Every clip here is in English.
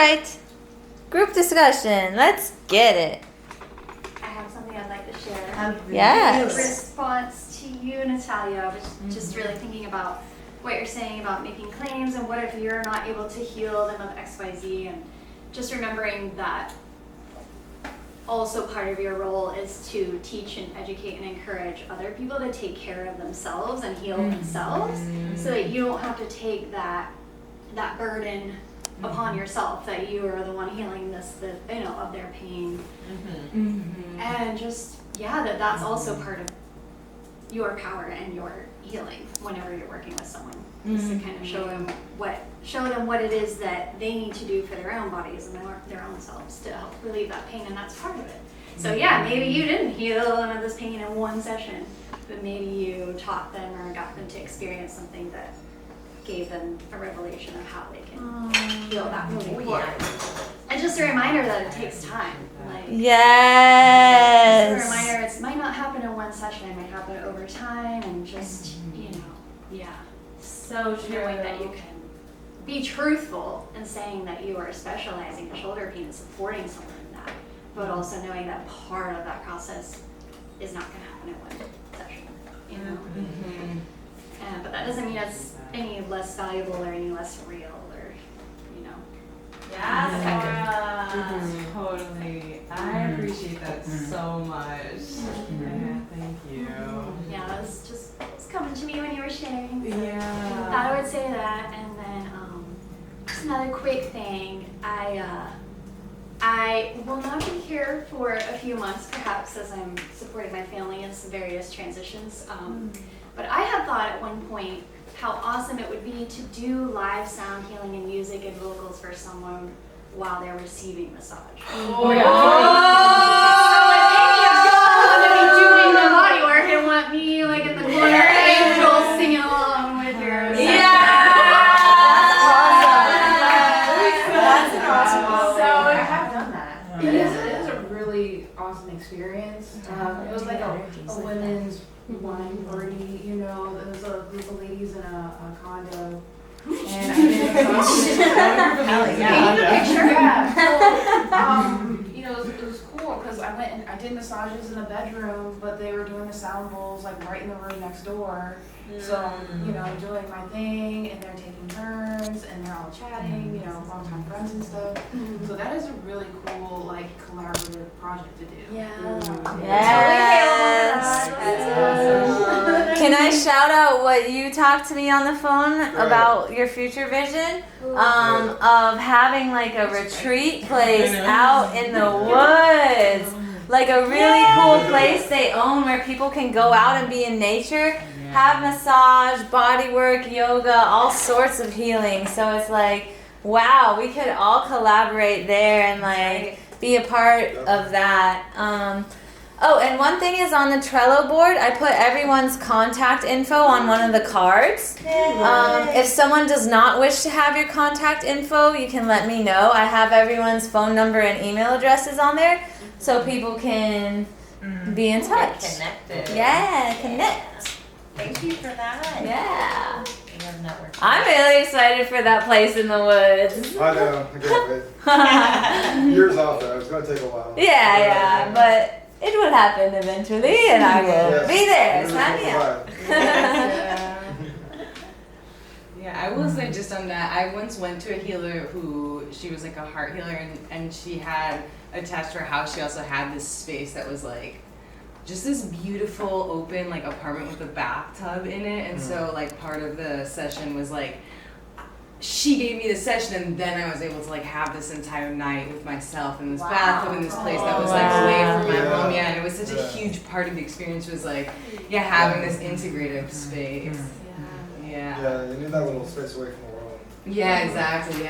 right. Group discussion. Let's get it. I have something I'd like to share. Yes. In response to you, Natalia, I was just really thinking about what you're saying about making claims and what if you're not able to heal them of XYZ, and just remembering that also part of your role is to teach and educate and encourage other people to take care of themselves and heal themselves, so that you don't have to take that burden upon yourself, that you are the one healing of their pain. And just that's also part of your power and your healing whenever you're working with someone, is to kind of show them what it is that they need to do for their own bodies and their own selves to help relieve that pain, and that's part of it. So maybe you didn't heal them of this pain in one session, but maybe you taught them or got them to experience something that gave them a revelation of how they can heal that moving forward. And just a reminder that it takes time. Yes. Just a reminder, it might not happen in one session, it might happen over time, and just, so true. knowing that you can be truthful in saying that you are specializing in shoulder pain and supporting someone in that, but also knowing that part of that process is not going to happen in one session, but that doesn't mean it's any less valuable or any less real or, Totally. I appreciate that so much. Thank you. Yeah, it's coming to me when you were sharing. So Yeah. thought I would say that, and then just another quick thing. I will not be here for a few months, perhaps, as I'm supporting my family in some various transitions. But I had thought at one point how awesome it would be to do live sound healing and music and vocals for someone while they're receiving massage. Oh my So if any of y'all want to be doing the body work and want me like in the corner, angel singing along with your That's awesome. So I have done that. It is a really awesome experience. It was like a women's wine party, it was a group of ladies in a condo. And I did it was cool because I went and I did massages in the bedroom, but they were doing the sound bowls like right in the room next door. So, doing my thing, and they're taking turns, and they're all chatting, longtime friends and stuff. So that is a really cool, like, collaborative project to do. yeah. Yes. Can I shout out what you talked to me on the phone about your future vision of having like a retreat place out in the woods, like a really cool place they own where people can go out and be in nature, have massage, body work, yoga, all sorts of healing. So it's like, wow, we could all collaborate there and like be a part of that. And one thing is, on the Trello board, I put everyone's contact info on one of the cards. If someone does not wish to have your contact info, you can let me know. I have everyone's phone number and email addresses on there, so people can be in touch. Get connected. Yeah, connect. Thank you for that. Yeah. We have network. I'm really excited for that place in the woods. I know, I can't wait. Years off though, it's going to take a while. Yeah, but it will happen eventually, and I will be there. Sign me up. Yeah, I will say just on that, I once went to a healer who, she was like a heart healer, and she had attached to her house, she also had this space that was like, just this beautiful open like apartment with a bathtub in it, and so like part of the session was like, she gave me the session, and then I was able to like have this entire night with myself in this bathtub in this place that was like away from my home. Yeah, and it was such a huge part of the experience was like, having this integrative space. Yeah, you need that little space away from the world. Yeah, exactly.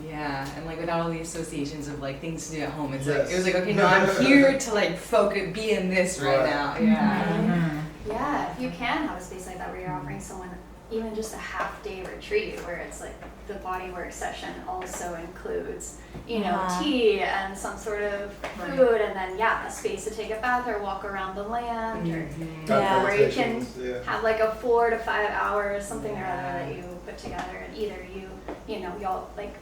Yeah, and like without all the associations of like things to do at home, it's like it was like, okay, no, I'm here to like focus, be in this right now. Yeah, if you can have a space like that where you're offering someone even just a half-day retreat where it's like the bodywork session also includes, tea and some sort of food, and then a space to take a bath or walk around the land, or where you can have like a 4 to 5 hours, something or other that you put together, and either y'all like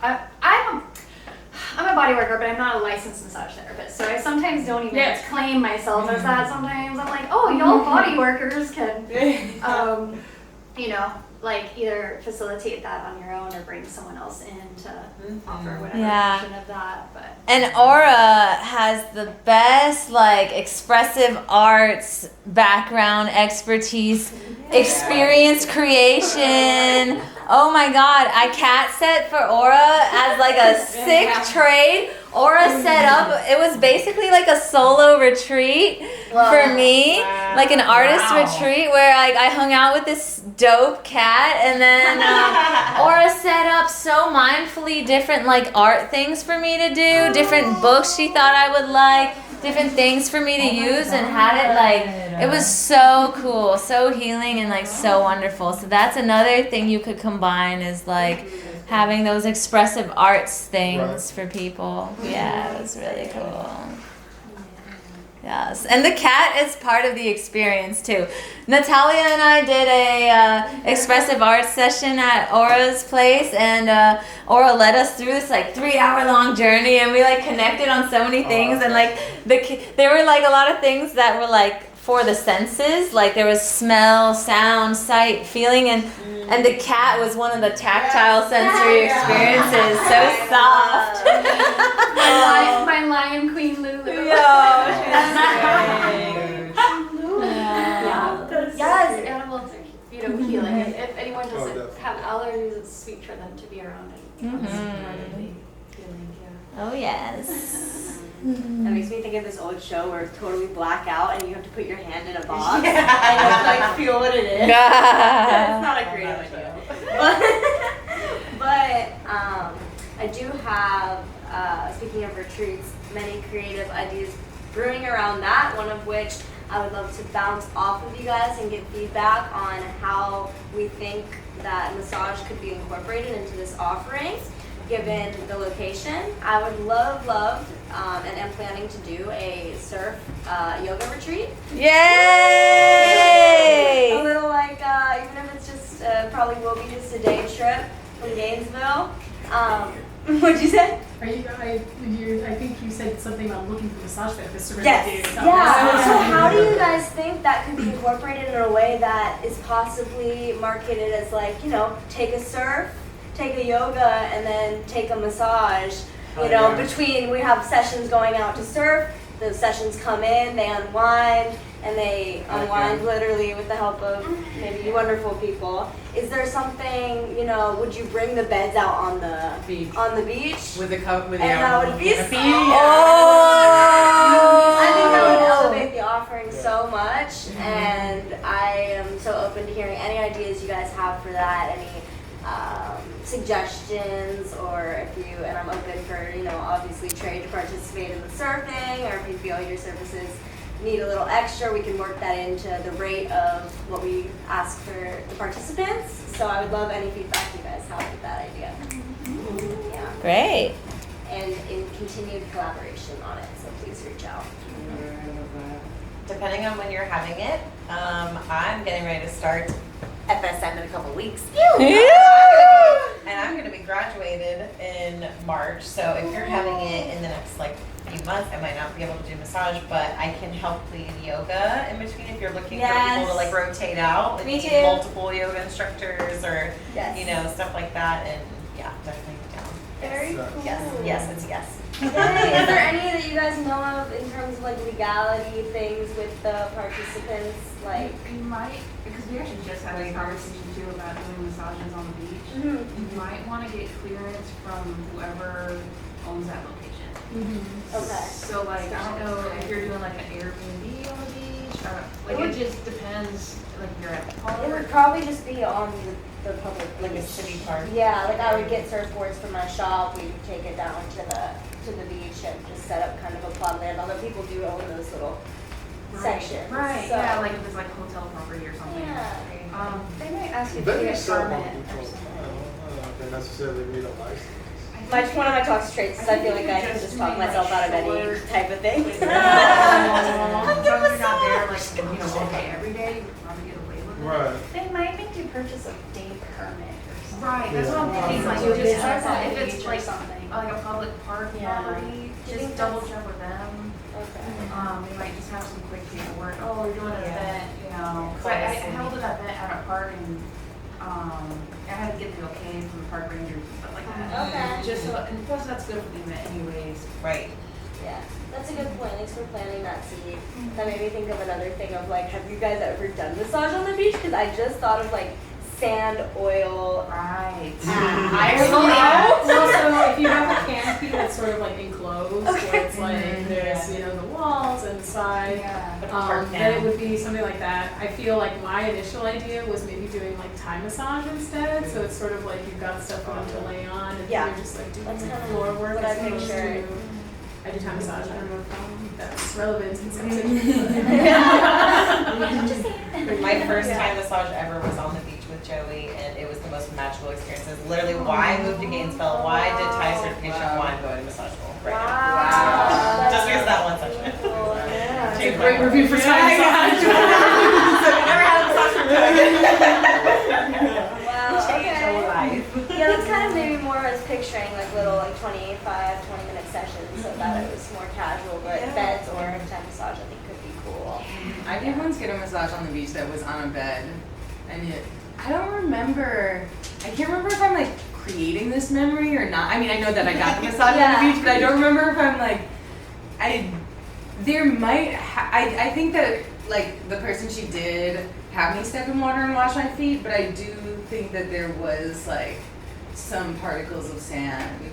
I'm a body worker, but I'm not a licensed massage therapist, so I sometimes don't even claim myself as that. Sometimes I'm like, oh, y'all body workers can, you know, like either facilitate that on your own or bring someone else in to offer whatever version of that. But And Aura has the best like expressive arts background expertise, experience creation. Oh my god, I cat set for Aura as like a sick trade. Aura set up, it was basically like a solo retreat for me, like an artist retreat where I hung out with this dope cat, and then Aura set up so mindfully different like art things for me to do, different books she thought I would like, different things for me to use, and had it like, it was so cool, so healing, and like so wonderful. So that's another thing you could combine is like having those expressive arts things for people. Yeah, it was really cool. Yes, and the cat is part of the experience too. Natalia and I did a expressive arts session at Aura's place, and Aura led us through this like 3-hour long journey, and we like connected on so many things, and like there were like a lot of things that were like for the senses, like there was smell, sound, sight, feeling, and the cat was one of the tactile sensory experiences. So soft. my lion queen Lulu. Yes, animals are healing. If anyone doesn't have allergies, it's sweet for them to be around and incredibly healing. Oh yes. That makes me think of this old show where totally black out and you have to put your hand in a box and you have to like feel what it is. It's not a great idea. But I do have, speaking of retreats, many creative ideas brewing around that, one of which I would love to bounce off of you guys and get feedback on how we think that massage could be incorporated into this offering, given the location. I would love, and am planning to do a surf yoga retreat. Yay! A little like, even if it's just, probably will be just a day trip from Gainesville. What'd you say? Are you? I think you said something about looking for massage therapists. Yes. Yeah. So how do you guys think that could be incorporated in a way that is possibly marketed as like, you know, take a surf, take a yoga, and then take a massage? You know, between we have sessions going out to surf, those sessions come in, they unwind, and they unwind literally with the help of maybe you wonderful people. Is there something, you know, would you bring the beds out on the beach? On the beach? With the cup, with the and that would be so I think that would elevate the offering so much, and I am so open to hearing any ideas you guys have for that, any suggestions, or if you, and I'm open for, you know, obviously trade to participate in the surfing, or if you feel your services need a little extra, we can work that into the rate of what we ask for the participants. So I would love any feedback you guys have with that idea. Yeah. Great. And in continued collaboration on it, so please reach out. Depending on when you're having it, I'm getting ready to start FSM in a couple weeks. And I'm going to be graduated in March, so if you're having it in the next like few months, I might not be able to do massage, but I can help lead yoga in between if you're looking for people to like rotate out. Like Me too. Multiple yoga instructors or you know, stuff like that, and yeah, definitely down. Very cool. Yes, it's yes. Yay. Is there any that you guys know of in terms of like legality things with the participants? Like You might, because we actually just had a conversation too about doing massages on the beach. You might want to get clearance from whoever owns that location. okay. So like, I don't know if you're doing like an Airbnb on the beach, or like it just depends, like you're at the It park. would probably just be on the public Like a beach. city park. Yeah, like I would get surfboards from my shop, we would take it down to the beach and just set up kind of a plot land, although people do own those little sections. Right, so. yeah, like if it's like hotel property or something. Yeah. They might ask you to But get you a still permit want or people, something. I don't know if they necessarily need a license. One of my talks traits is I feel like I can just talk myself out of any type of thing. As long as you're not there like, you know, all day, every day, you would probably get away with it. Right. They might make you purchase a day permit or something. Right, that's what I'm thinking, like, Do a just business on if the it's beach or like, something. like a public park, Yeah. Just so, and plus that's good for the event anyways. Right. Yeah, that's a good point. Thanks for planting that seed. That made me think of another thing of like, have you guys ever done massage on the beach? Because I just thought of like sand, oil. Right. Well, so if you have a canopy that's sort of like enclosed, where it's like there's the walls and the side, then it would be something like that. I feel like my initial idea was maybe doing like Thai massage instead, so it's sort of like you've got stuff for them to lay on, and you're just like doing That's kind of floor work. what I as opposed pictured. to- I do Thai massage. I don't know if that's relevant in some situations. My first Thai massage ever was on the beach with Joey, and it was the most magical experience. It's literally why I moved to Gainesville, why I did Thai certification, why I'm going to massage school right now. Wow. Just because that one session. Cool, yeah. It's a great review for Thai massage. So we never had a massage from Joey. Wow, Changed our life. Yeah, that's kind of maybe more I was picturing like little like 20-minute sessions so that it was more casual, but beds or Thai massage I think could be cool. I did once get a massage on the beach that was on a bed, and I don't remember. I can't remember if I'm like creating this memory or not. I mean, I know that I got the massage on the beach, but I don't remember if I'm like, I think that like the person she did have me step in water and wash my feet, but I do think that there was like some particles of sand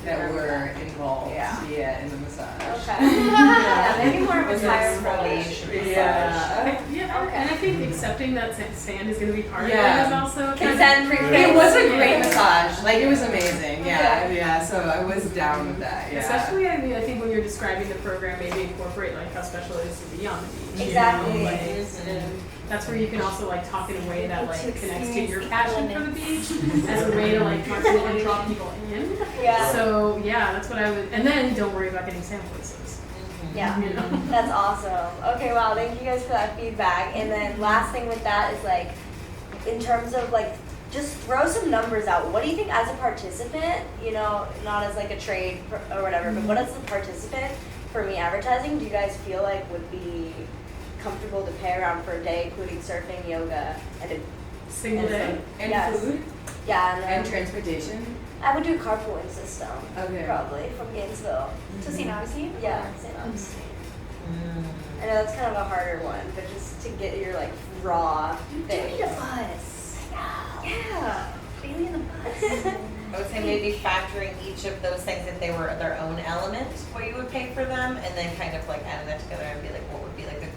that were involved. Yeah, in the massage. Okay. Yeah, maybe more of a tire exfoliation massage. Yeah. And I think accepting that sand is going to be part of Yeah. it is also Consent It was a great massage. Like, it was amazing. Yeah. So I was down with that. Yeah. Especially, I mean, I think when you're describing the program, maybe incorporate like how special it is to be on the beach. Exactly. And that's where you can also like talk in a way that like connects to your passion for the beach as a way to like constantly draw people in. Yeah. So yeah, that's what I would. And then don't worry about getting sand places. Yeah. You know. That's awesome. Okay, wow, thank you guys for that feedback. And then last thing with that is like, in terms of like, just throw some numbers out. What do you think as a participant, not as like a trade or whatever, but what as a participant for me advertising, do you guys feel like would be comfortable to pay around for a day, including surfing, yoga, and a Single day. And Yes. food yeah, and and then transportation. I would do a carpooling system, Okay. probably from Gainesville. To St. Augustine? Yeah, St. Augustine. I know that's kind of a harder one, but just to get your like raw thing. bus. Yeah. Bailey in the bus. I would say maybe factoring each of those things if they were their own element, what you would pay for them, and then kind of like adding that together and be like, what would be like the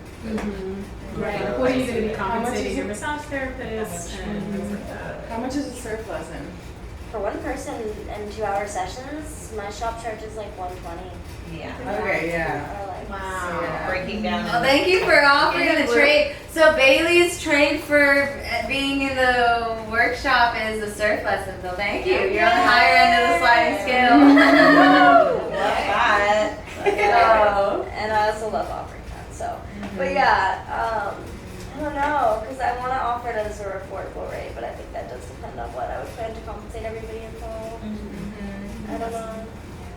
Right. Like, what are you going to be compensating your massage therapist and things like that? How much is a surf lesson? For one person and 2-hour sessions, my shop charges like $120. yeah. Okay, yeah. Or like, Wow. Yeah. Breaking down. Well, thank you for offering the trade. So Bailey's trade for being in the workshop is a surf lesson. So thank you. You're on the higher end of the sliding scale. Love that. So, and I also love offering that. So, but yeah, I don't know, because I want to offer it at a sort of affordable rate, but I think that does depend on what I would plan to compensate everybody involved. I don't know.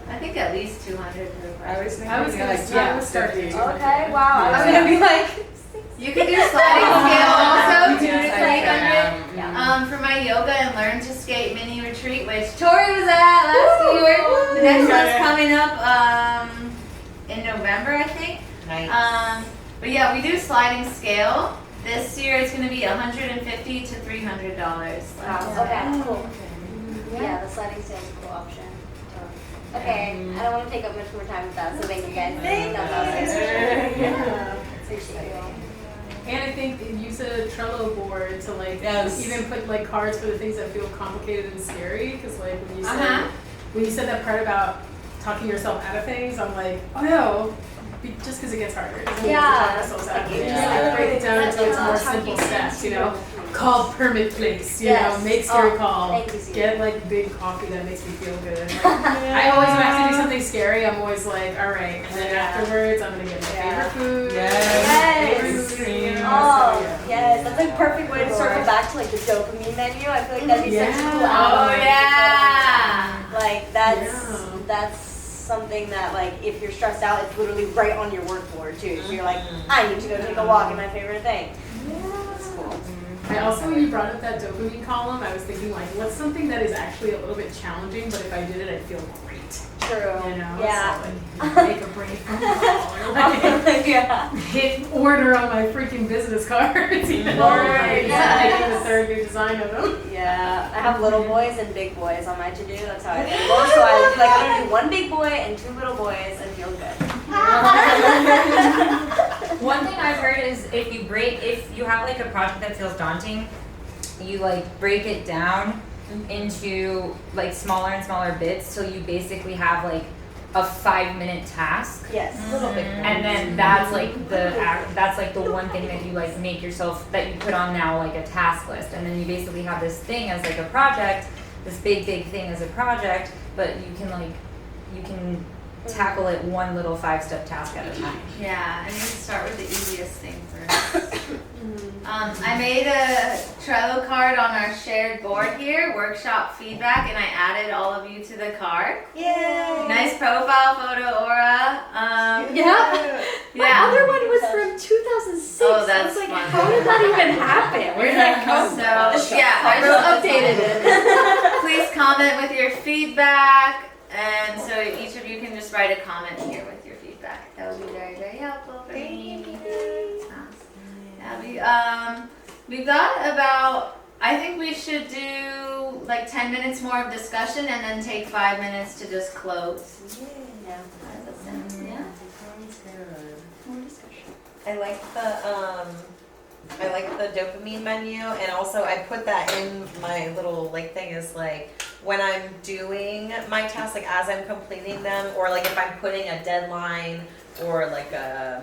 I think at least 200 per I was person. thinking I was going to yeah, start at 200. Okay, wow. I was gonna be like, You could do sliding scale also, We 2 can to decide 300. that. For my yoga and learn to skate mini retreat, which Tori was at last year. The next one's coming up in November, I think. Nice. But yeah, we do sliding scale. This year it's going to be $150 to $300. okay, cool. Yeah, the sliding scale is a cool option. Okay, I don't want to take up much more time with that, so thank you guys. Appreciate you. And I think use a Trello board to like Yes. even put like cards for the things that feel complicated and scary. Because like Uh-huh. when you said that part about talking yourself out of things, I'm like, oh no, just because it gets harder. It doesn't mean we have to talk ourselves out of it. Just like break it down into its more simple steps. Call permit place. Yes. Make scary Oh, call. thank you, Susan. Get like big coffee that makes me feel good. Like, I always when I have to do something scary, I'm always like, all right, and then afterwards I'm gonna get my favorite food. Yes. Favorite cream. Oh, So, yeah. yes, that's a perfect way to circle back to like the dopamine menu. I feel like that'd be such a cool Yeah. Oh album. yeah. Like that's something that like if you're stressed out, it's literally right on your work board too. So you're like, I need to go take a walk in my favorite thing. That's cool. I also, when you brought up that dopamine column, I was thinking like, what's something that is actually a little bit challenging, but if I did it, I'd feel great. True. You know, Yeah. so like make a brave phone call or like Yeah. hit order on my freaking business cards, even though I'm making the third new design of them. Yeah, I have little boys and big boys on my to-do. That's how I roll. So I'm like, I'm gonna do one big boy and 2 little boys and feel good. One thing I've heard is if you have like a project that feels daunting, you like break it down into like smaller and smaller bits, so you basically have like a 5-minute task. Yes. A little bit. And then that's like the one thing that you like make yourself, that you put on now like a task list, and then you basically have this thing as like a project, this big thing as a project, but you can tackle it one little 5-step task at a time. Yeah, I need to start with the easiest thing first. I made a Trello card on our shared board here, workshop feedback, and I added all of you to the card. Yay! Nice profile photo, Aura. Yeah. My Yeah. other one was from 2006. Oh, I was that's like, fun. how did that even happen? Where did that come from? So yeah, I just updated it. Please comment with your feedback, and so each of you can just write a comment here with your feedback. That would be very, very helpful for me. Yeah, we've got about, I think we should do like 10 minutes more of discussion and then take 5 minutes to just close. Yeah. How does that sound? Yeah. Sounds good. More discussion. I like the dopamine menu, and also I put that in my little like thing is like when I'm doing my tasks, like as I'm completing them, or like if I'm putting a deadline, or like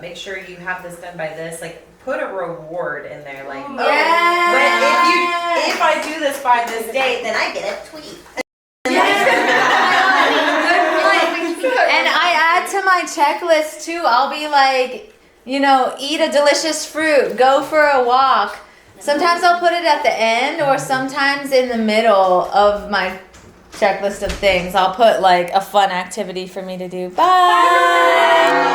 make sure you have this done by this, like put a reward in there, like if I do this by this date, then I get a tweet. And I add to my checklist too. I'll be like, you know, eat a delicious fruit, go for a walk. Sometimes I'll put it at the end, or sometimes in the middle of my checklist of things. I'll put like a fun activity for me to do. Bye.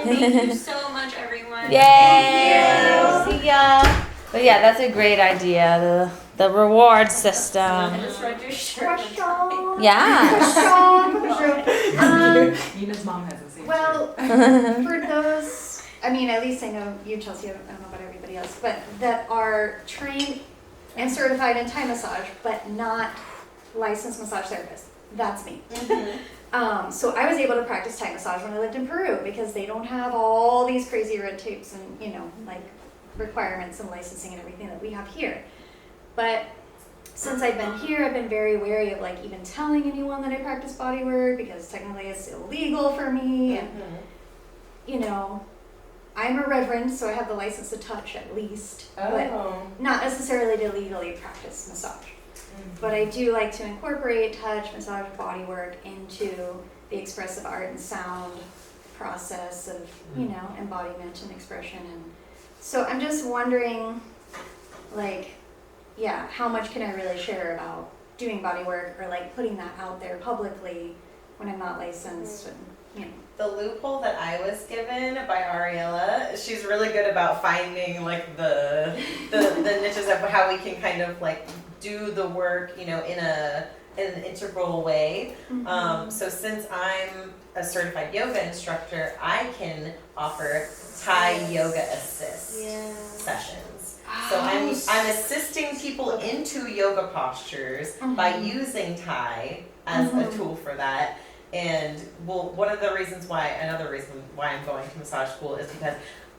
Thank you so much, everyone. Yay. See ya. But yeah, that's a great idea. The reward system. Just read your shirt. Yeah. Nina's mom has the same Well, for those, I mean, at least I know you, Chelsea, I don't know about everybody else, but that are trained and certified in Thai massage, but not licensed massage therapists. That's me. So I was able to practice Thai massage when I lived in Peru because they don't have all these crazy red tapes and, you know, like requirements and licensing and everything that we have here. But since I've been here, I've been very wary of like even telling anyone that I practice bodywork because technically it's illegal for me. And, you know, I'm a reverend, so I have the license to touch at least, but not necessarily to legally practice massage. But I do like to incorporate touch, massage, bodywork into the expressive art and sound process of, you know, embodiment and expression. And so I'm just wondering, like, yeah, how much can I really share about doing bodywork or like putting that out there publicly when I'm not licensed and, you know. The loophole that I was given by Ariella, she's really good about finding like the niches of how we can kind of like do the work, you know, in an integral way. So since I'm a certified yoga instructor, I can offer Thai yoga assist sessions. So I'm assisting people into yoga postures by using Thai as a tool for that. And well, another reason why I'm going to massage school is because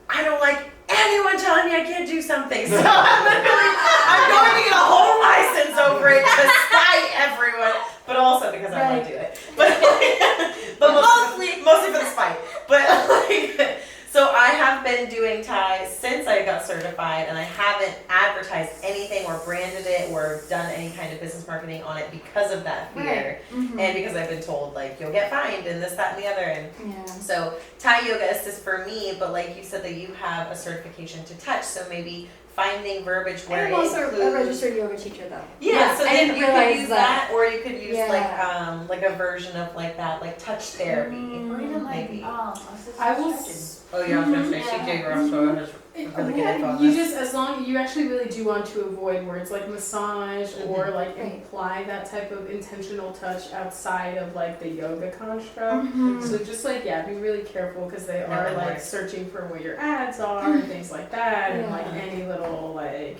I don't like anyone telling me I can't do something. So I'm going to get a whole license over it to spite everyone, but also because I want to do it. But mostly for the spite. But like, so I have been doing Thai since I got certified, and I haven't advertised anything or branded it or done any kind of business marketing on it because of that fear, and because I've been told like you'll get fined and this, that, and the other. And so Thai yoga assist for me, but like you said that you have a certification to touch, so maybe finding verbiage where I'm also a registered yoga teacher though. Yeah, so I then didn't you could realize use that. that, or you could use like a version of like that, like touch therapy. Or even like Maybe. assisted I will stretching. Oh, you're not gonna say she did. You're also really good info on You this. just, as long, you actually really do want to avoid words like massage or like Right. imply that type of intentional touch outside of like the yoga construct. Mhm. So just like, yeah, be really careful because they No, are that like works. searching for where your ads are and things like that, and like Yeah. any little like,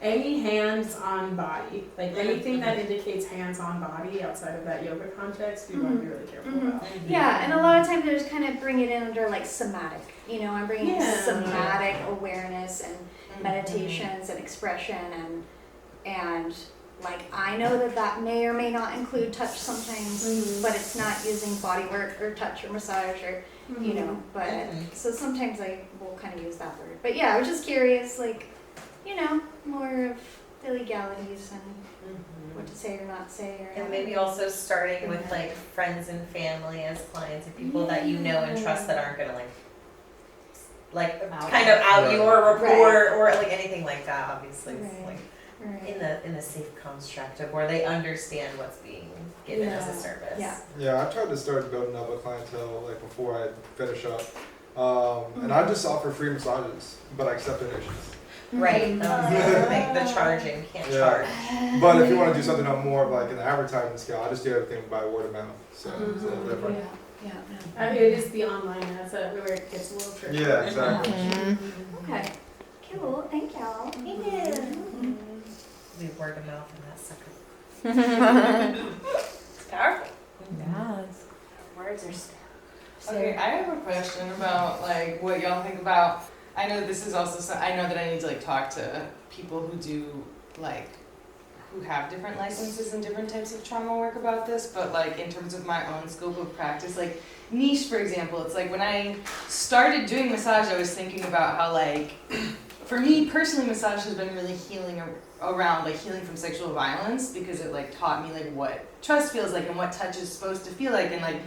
any hands on body, like anything that indicates hands on body outside of that yoga context, you want to be really careful about. Yeah, and a lot of times I just kind of bring it in under like somatic. You know, I'm bringing Yeah. somatic awareness and meditations and expression and like I know that may or may not include touch sometimes, but it's not using body work or touch or massage or you know. But so sometimes I will kind of use that word. But yeah, I was just curious, like you know, more of the legalities and what to say or not say or. And maybe also starting with like friends and family as clients and people that you know and trust that aren't gonna like kind of out you or report or like anything like that. Obviously, it's like in the safe construct of where they understand what's being given as a service. Yeah. Yeah, I tried to start building up a clientele like before I finish up, and I just offer free massages, but I accept donations. Right. The charging can't charge. But if you want to do something on more of like an advertising scale, I just do everything by word of mouth. So it's a little different. It is the online ads that where it gets a little tricky. Yeah, exactly. Okay. Cool. Thank y'all. We word of mouth in that sucker. It's powerful. Yes. Words are Okay, I have a question about like what y'all think about. I know this is also I know that I need to like talk to people who do like who have different licenses and different types of trauma work about this, but like in terms of my own scope of practice, like niche for example, it's like when I started doing massage, I was thinking about how like for me personally, massage has been really healing around like healing from sexual violence because it like taught me like what trust feels like and what touch is supposed to feel like and like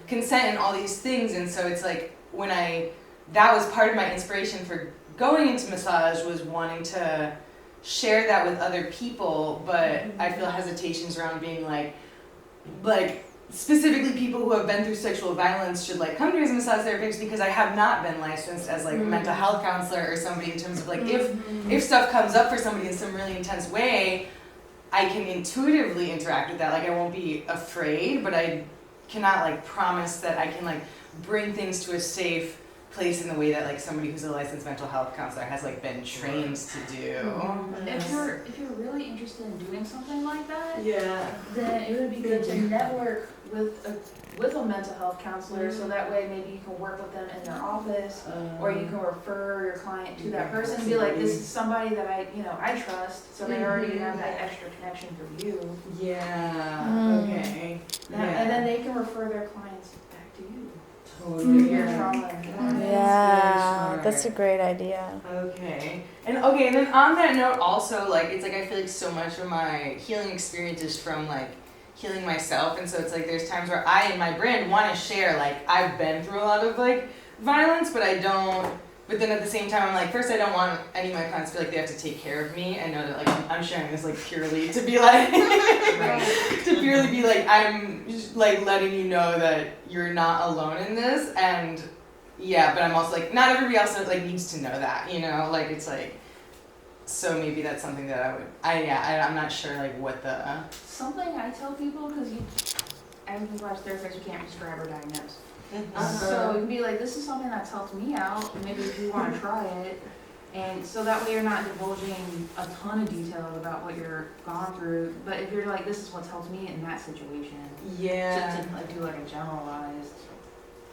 consent and all these things. And so it's like when that was part of my inspiration for going into massage was wanting to share that with other people, but I feel hesitations around being like specifically people who have been through sexual violence should like come to me as a massage therapist because I have not been licensed as like a mental health counselor or somebody in terms of like if stuff comes up for somebody in some really intense way, I can intuitively interact with that. Like I won't be afraid, but I cannot like promise that I can like bring things to a safe place in the way that like somebody who's a licensed mental health counselor has like been trained to do. If you're really interested in doing something like that, Yeah. then it would be good to network with a mental health counselor, so that way maybe you can work with them in their office, or you can refer your client to that person and be like, this is somebody that I trust, so they already have that extra connection for you. Yeah. Okay. And then they can refer their clients back to you. Totally. Your trauma. Yeah, that's a great idea. Okay. And then on that note also, like, it's like I feel like so much of my healing experience is from like healing myself, and so it's like there's times where I and my brand want to share, like, I've been through a lot of like violence, but I don't, but then at the same time I'm like, first I don't want any of my clients to feel like they have to take care of me. I know that like I'm sharing this like purely to be like to purely be like I'm just, like letting you know that you're not alone in this, and yeah, but I'm also like not everybody else like needs to know that, you know, like it's like, so maybe that's something that I'm not sure like what the Something I tell people, because as a massage therapist, you can't prescribe or diagnose. Uh-huh. So you can be like, this is something that's helped me out, maybe if you want to try it. And so that way you're not divulging a ton of details about what you're gone through. But if you're like, this is what's helped me in that situation, yeah. just to like do like a generalized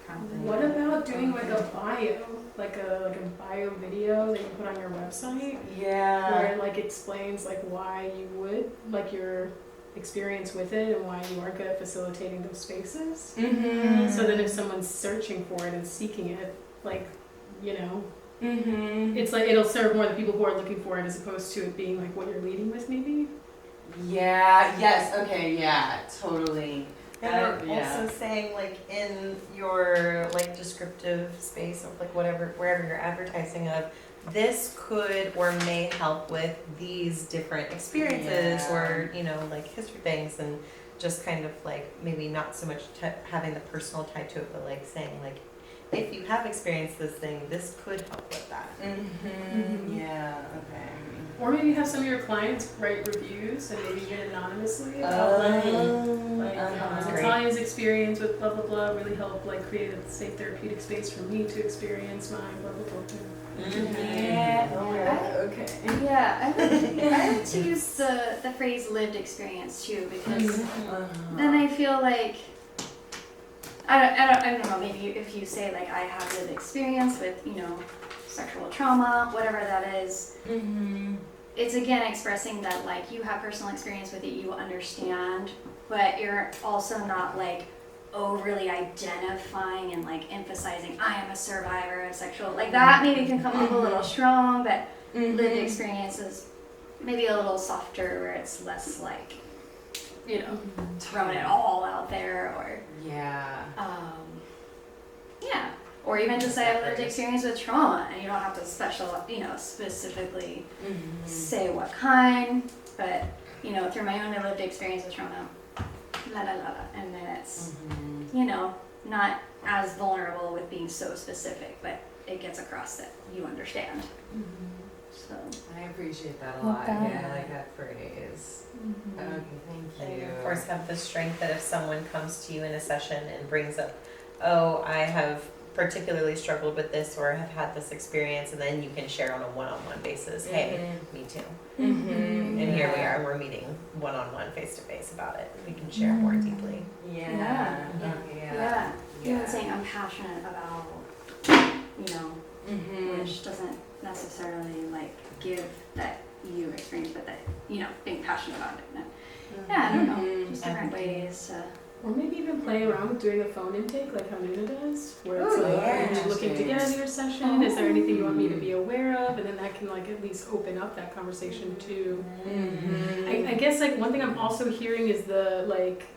kind of thing. What about doing like a bio, like a bio video that you put on your website, Yeah. where it like explains like why you would, like your experience with it and why you are good at facilitating those spaces. Mm-hmm. So that if someone's searching for it and seeking it, like, you know, it's like it'll serve more the people who are looking for it as opposed to it being like what you're leading with maybe. Yeah, yes, okay, yeah, totally. And we're Yeah. also saying like in your like descriptive space of like whatever, wherever you're advertising of, this could or may help with these different experiences or, you know, like history things, and just kind of like maybe not so much having the personal tie to it, but like saying like if you have experienced this thing, this could help with that. Yeah, okay. Or maybe have some of your clients write reviews and maybe even anonymously about like Natalia's experience with blah blah blah really helped like create a safe therapeutic space for me to experience my blah blah blah. Yeah. Okay. Yeah, I like to use the phrase lived experience too, because then I feel like I don't know, maybe if you say like I have lived experience with, you know, sexual trauma, whatever that is, it's again expressing that like you have personal experience with it, you understand, but you're also not like overly identifying and like emphasizing I am a survivor of sexual, like that maybe can come up a little strong, but lived experience is maybe a little softer where it's less like, you know, throwing it all out there, or Yeah. yeah, or even just say I've lived experience with trauma, and you don't have to specifically say what kind, but you know, through my own lived experience with trauma, and then it's you know, not as vulnerable with being so specific, but it gets across that you understand. So I appreciate that a lot. Yeah, I like that phrase. Okay, thank And you. you of course have the strength that if someone comes to you in a session and brings up, oh, I have particularly struggled with this or have had this experience, and then you can share on a one-on-one basis, hey, me too. And here we are, we're meeting one-on-one, face-to-face about it. We can share more deeply. Yeah. Even saying I'm passionate about, you know, which doesn't necessarily like give that you experience, but that, you know, being passionate about it. And, yeah, I don't know, just different ways to. Or maybe even play around with doing a phone intake like how Nuna does, where it's like, are you looking to get out of your session? Is there anything you want me to be aware of? And then that can like at least open up that conversation too. I guess like one thing I'm also hearing is the like,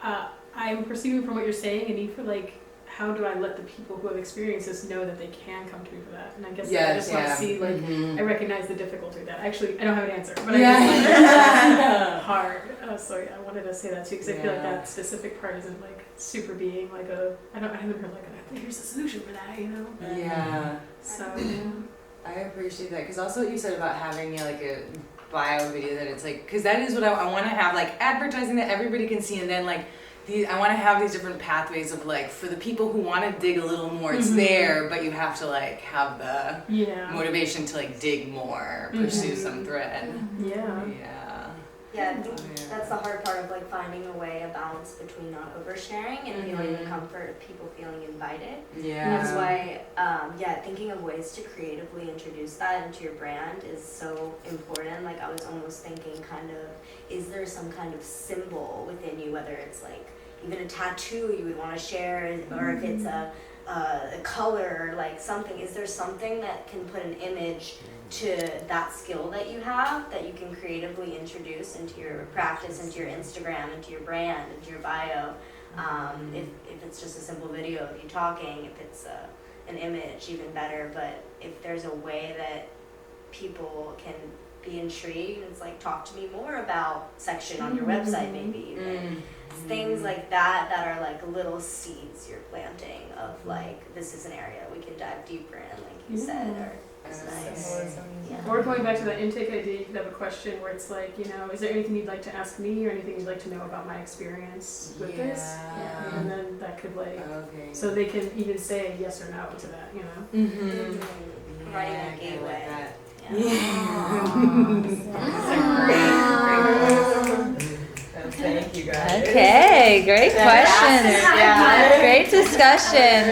I'm perceiving from what you're saying, and for like, how do I let the people who have experienced this know that they can come to me for that? And I guess I just want to see, like, I recognize the difficulty of that. Actually, I don't have an answer, but I guess like, hard. So yeah, I wanted to say that too, because I feel like that specific part isn't like super being like I haven't heard like here's the solution for that, you know? Yeah. So I appreciate that, because also what you said about having like a bio video that it's like, because that is what I want to have, like advertising that everybody can see, and then like I want to have these different pathways of like, for the people who want to dig a little more, it's there, but you have to like have the motivation to like dig more, pursue some thread. Yeah, I think that's the hard part of like finding a way, a balance between not oversharing and feeling the comfort of people feeling invited. And that's why, thinking of ways to creatively introduce that into your brand is so important. Like I was almost thinking kind of, is there some kind of symbol within you, whether it's like even a tattoo you would want to share, or if it's a color, like something, is there something that can put an image to that skill that you have that you can creatively introduce into your practice, into your Instagram, into your brand, into your bio? If it's just a simple video of you talking, if it's an image, even better. But if there's a way that people can be intrigued, it's like, talk to me more about section on your website, maybe even. Things like that are like little seeds you're planting of like, this is an area we can dive deeper in, like you said, or it's nice. Or going back to that intake idea, you could have a question where it's like, you know, is there anything you'd like to ask me, or anything you'd like to know about my experience with this? And then that could like, so they can even say yes or no to that, you know? Providing that gateway. Thank you guys. Okay, great questions. Great discussion.